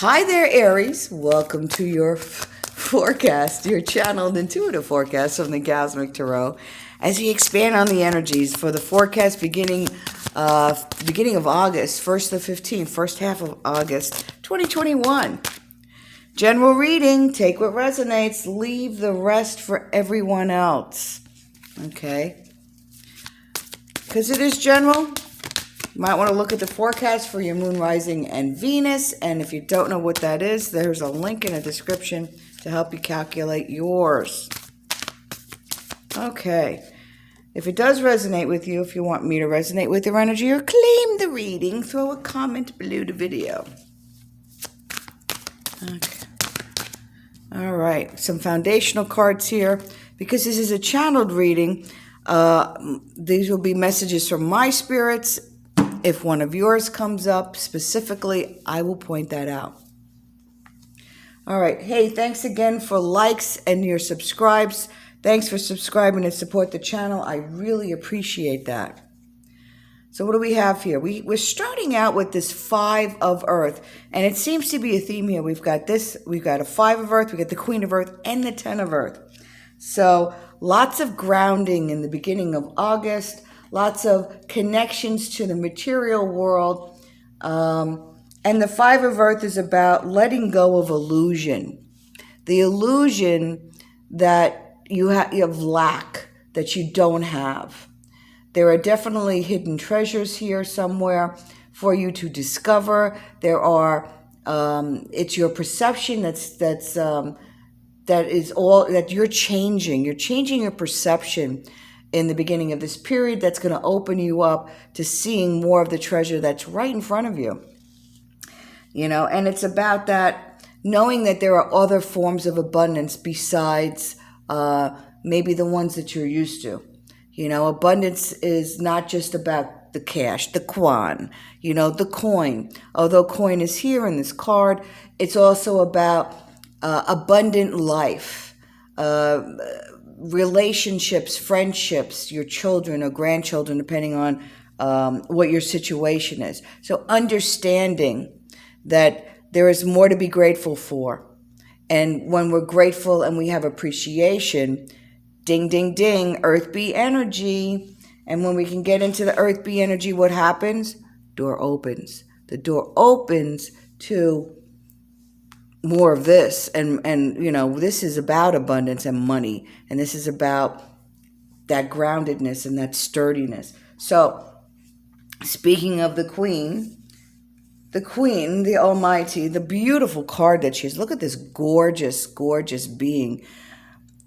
Hi there, Aries. Welcome to your forecast, your channeled intuitive forecast from the Cosmic Tarot. As we expand on the energies for the forecast beginning of August, 1st to 15th, first half of August, 2021. General reading, take what resonates, leave the rest for everyone else. Okay? Because it is general. You might want to look at the forecast for your moon, rising, and Venus. And if you don't know what that is, there's a link in the description to help you calculate yours. Okay. If it does resonate with you, if you want me to resonate with your energy or claim the reading, throw a comment below the video. Okay. All right. Some foundational cards here. Because this is a channeled reading, these will be messages from my spirits. If one of yours comes up specifically, I will point that out. All right. Hey, thanks again for likes and your subscribes. Thanks for subscribing and support the channel. I really appreciate that. So what do we have here? We're starting out with this 5 of Earth, and it seems to be a theme here. We've got a 5 of Earth, we got the Queen of Earth, and the 10 of Earth. So lots of grounding in the beginning of August. Lots of connections to the material world. And the 5 of Earth is about letting go of illusion. The illusion that you have lack, that you don't have. There are definitely hidden treasures here somewhere for you to discover. There are, it's your perception that you're changing. You're changing your perception in the beginning of this period that's going to open you up to seeing more of the treasure that's right in front of you. You know, and it's about that, knowing that there are other forms of abundance besides maybe the ones that you're used to. You know, abundance is not just about the cash, the quan, you know, the coin. Although coin is here in this card, it's also about abundant life, relationships, friendships, your children or grandchildren, depending on what your situation is. So understanding that there is more to be grateful for. And when we're grateful and we have appreciation, ding, ding, ding, Earth B energy. And when we can get into the Earth B energy, what happens? Door opens. The door opens to more of this. And you know, this is about abundance and money. And this is about that groundedness and that sturdiness. So, speaking of the Queen, the Almighty, the beautiful card that she is. Look at this gorgeous, gorgeous being.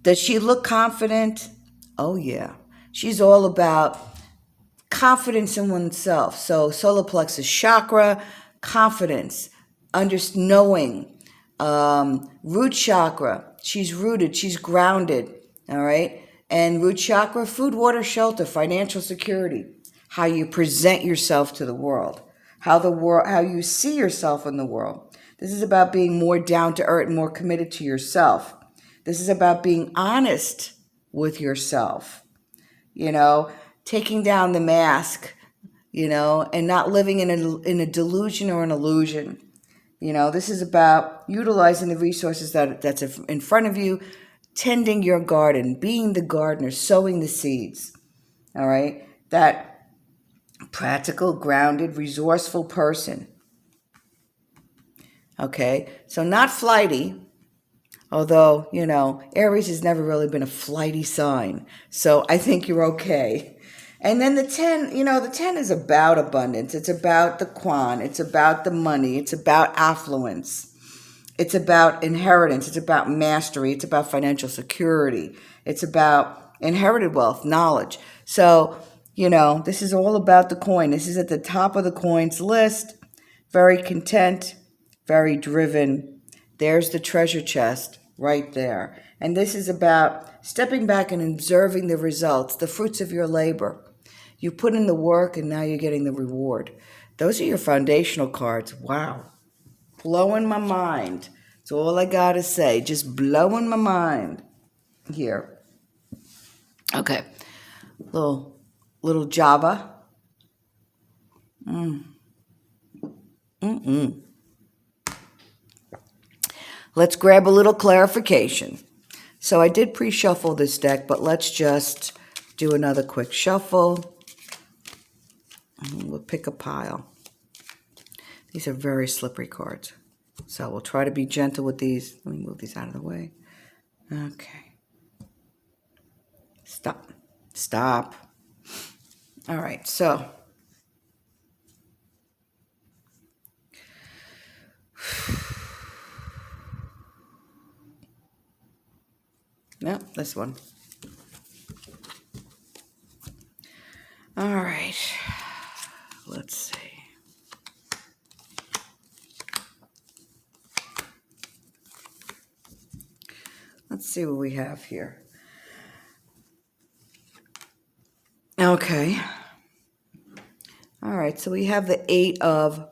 Does she look confident? Oh, yeah. She's all about confidence in oneself. So solar plexus chakra, confidence, knowing, root chakra. She's rooted. She's grounded. All right. And root chakra, food, water, shelter, financial security. How you present yourself to the world. How you see yourself in the world. This is about being more down to earth and more committed to yourself. This is about being honest with yourself, you know, taking down the mask, you know, and not living in a delusion or an illusion. You know, this is about utilizing the resources that's in front of you, tending your garden, being the gardener, sowing the seeds. All right, that practical, grounded, resourceful person. Okay, so not flighty. Although, you know, Aries has never really been a flighty sign. So I think you're okay. And then the 10, you know, the 10 is about abundance. It's about the quan. It's about the money. It's about affluence. It's about inheritance. It's about mastery. It's about financial security. It's about inherited wealth, knowledge. So, you know, this is all about the coin. This is at the top of the coins list. Very content, very driven. There's the treasure chest. Right there. And this is about stepping back and observing the results, the fruits of your labor. You put in the work and now you're getting the reward. Those are your foundational cards. Wow. Blowing my mind. That's all I got to say. Just blowing my mind here. Okay. Little Java. Let's grab a little clarification. So I did pre-shuffle this deck, but let's just do another quick shuffle. We'll pick a pile. These are very slippery cards. So we'll try to be gentle with these. Let me move these out of the way. Okay. Stop. Stop. All right, so no, this one. All right, let's see. Let's see what we have here. Okay. All right, so we have the 8 of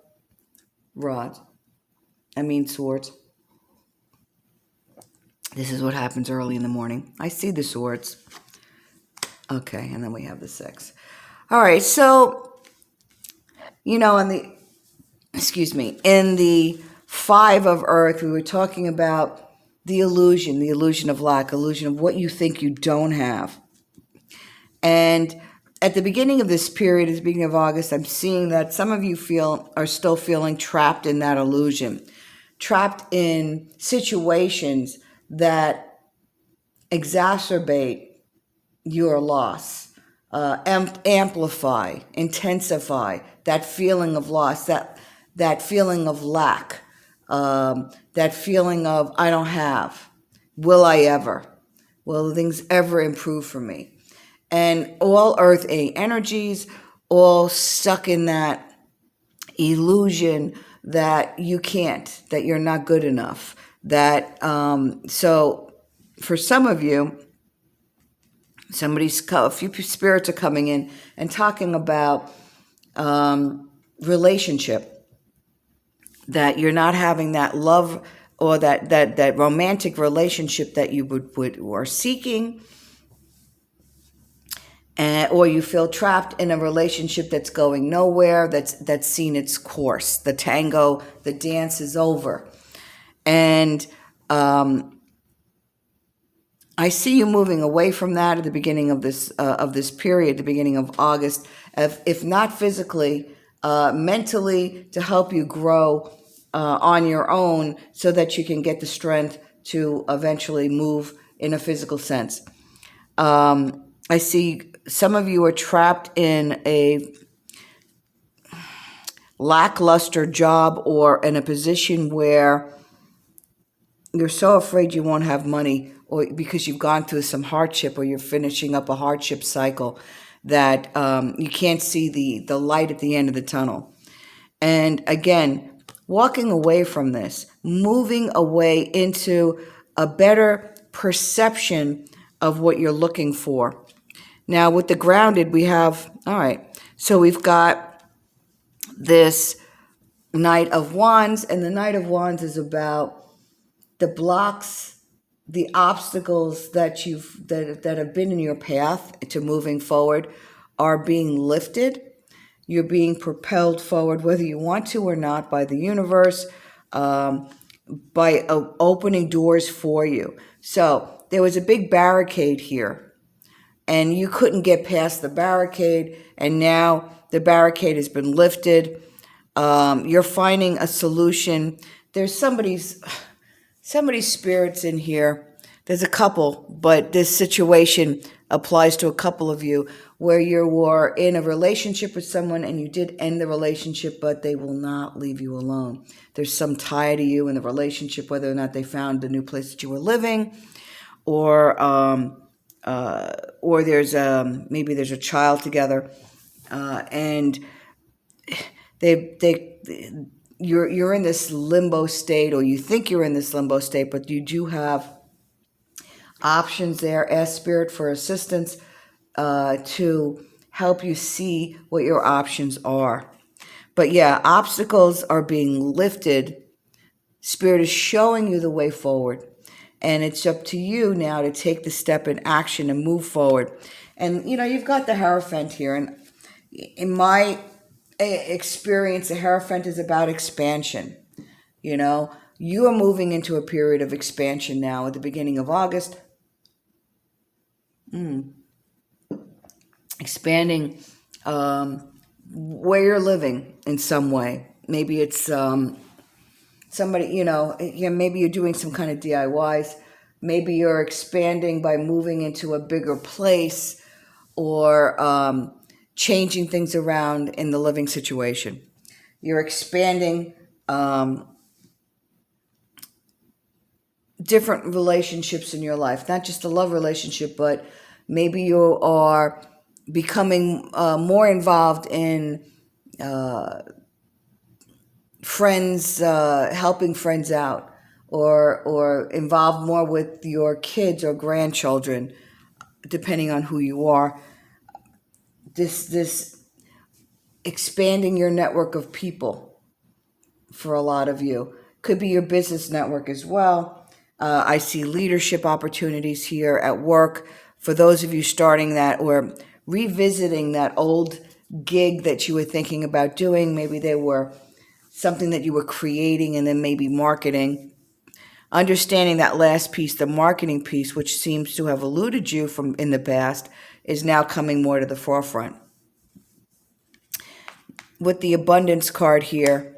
swords. This is what happens early in the morning. I see the swords. Okay, and then we have the 6. All right, so, in the 5 of earth, we were talking about the illusion of lack, illusion of what you think you don't have. And at the beginning of this period, at the beginning of August, I'm seeing that some of you are still feeling trapped in that illusion, trapped in situations that exacerbate your loss, amplify, intensify that feeling of loss, that feeling of lack, that feeling of I don't have, will I ever? Will things ever improve for me? And all earth energies, all stuck in that illusion that you can't, that you're not good enough. So for some of you, a few spirits are coming in and talking about relationship, that you're not having that love or that romantic relationship that you were seeking. Or you feel trapped in a relationship that's going nowhere, that's seen its course. The tango, the dance is over. And I see you moving away from that at the beginning of this period, the beginning of August, if not physically, mentally, to help you grow on your own so that you can get the strength to eventually move in a physical sense. I see some of you are trapped in a lackluster job or in a position where you're so afraid you won't have money, or because you've gone through some hardship or you're finishing up a hardship cycle, that you can't see the light at the end of the tunnel. And again, walking away from this, moving away into a better perception of what you're looking for. Now, with the grounded, we have, all right, so we've got this Knight of Wands, and the Knight of Wands is about the blocks, the obstacles that have been in your path to moving forward are being lifted. You're being propelled forward, whether you want to or not, by the universe, by opening doors for you. So there was a big barricade here, and you couldn't get past the barricade, and now the barricade has been lifted. You're finding a solution. There's somebody's spirits in here. There's a couple, but this situation applies to a couple of you where you were in a relationship with someone and you did end the relationship, but they will not leave you alone. There's some tie to you in the relationship, whether or not they found the new place that you were living, or there's maybe there's a child together, and you're in this limbo state, or you think you're in this limbo state, but you do have options there. Ask Spirit for assistance to help you see what your options are. But yeah, obstacles are being lifted. Spirit is showing you the way forward. And it's up to you now to take the step in action and move forward. And, you've got the Hierophant here. And in my experience, the Hierophant is about expansion. You are moving into a period of expansion now at the beginning of August. Expanding where you're living in some way. Maybe it's somebody, maybe you're doing some kind of DIYs. Maybe you're expanding by moving into a bigger place or changing things around in the living situation. You're expanding different relationships in your life, not just a love relationship, but maybe you are becoming more involved in friends, helping friends out, or involved more with your kids or grandchildren, depending on who you are. This expanding your network of people for a lot of you. Could be your business network as well. I see leadership opportunities here at work for those of you starting that or revisiting that old gig that you were thinking about doing. Maybe they were something that you were creating and then maybe marketing. Understanding that last piece, the marketing piece, which seems to have eluded you from in the past, is now coming more to the forefront. With the abundance card here,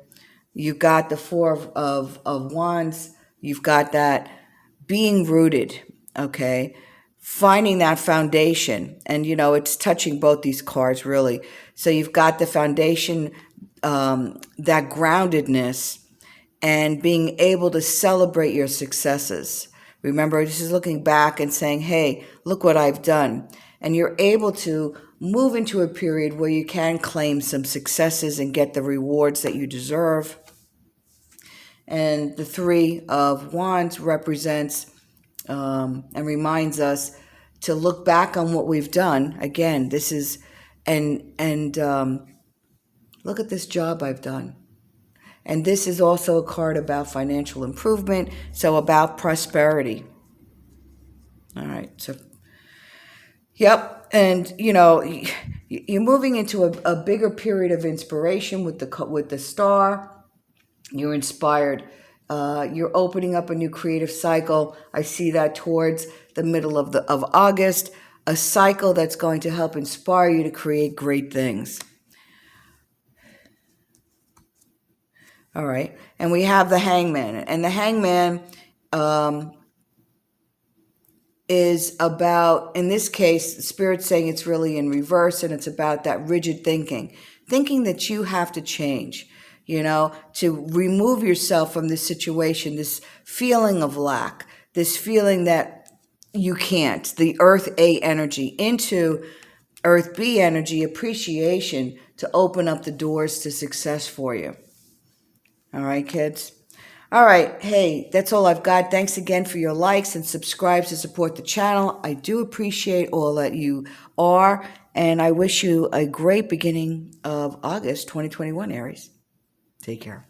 you've got the Four of Wands. You've got that being rooted, okay? Finding that foundation. And, it's touching both these cards, really. So you've got the foundation, that groundedness, and being able to celebrate your successes. Remember, this is looking back and saying, hey, look what I've done. And you're able to move into a period where you can claim some successes and get the rewards that you deserve. And the Three of Wands represents and reminds us to look back on what we've done. Again, this is, and look at this job I've done. And this is also a card about financial improvement, so about prosperity. All right, so, yep, and you're moving into a bigger period of inspiration with the star. You're inspired. You're opening up a new creative cycle. I see that towards the middle of August, a cycle that's going to help inspire you to create great things. All right, and we have the Hangman, and the Hangman is about, in this case, the Spirit's saying it's really in reverse, and it's about that rigid thinking that you have to change, to remove yourself from this situation, this feeling of lack, this feeling that you can't, the Earth A energy into Earth B energy, appreciation, to open up the doors to success for you. All right, kids? All right. Hey, that's all I've got. Thanks again for your likes and subscribes to support the channel. I do appreciate all that you are, and I wish you a great beginning of August 2021, Aries. Take care.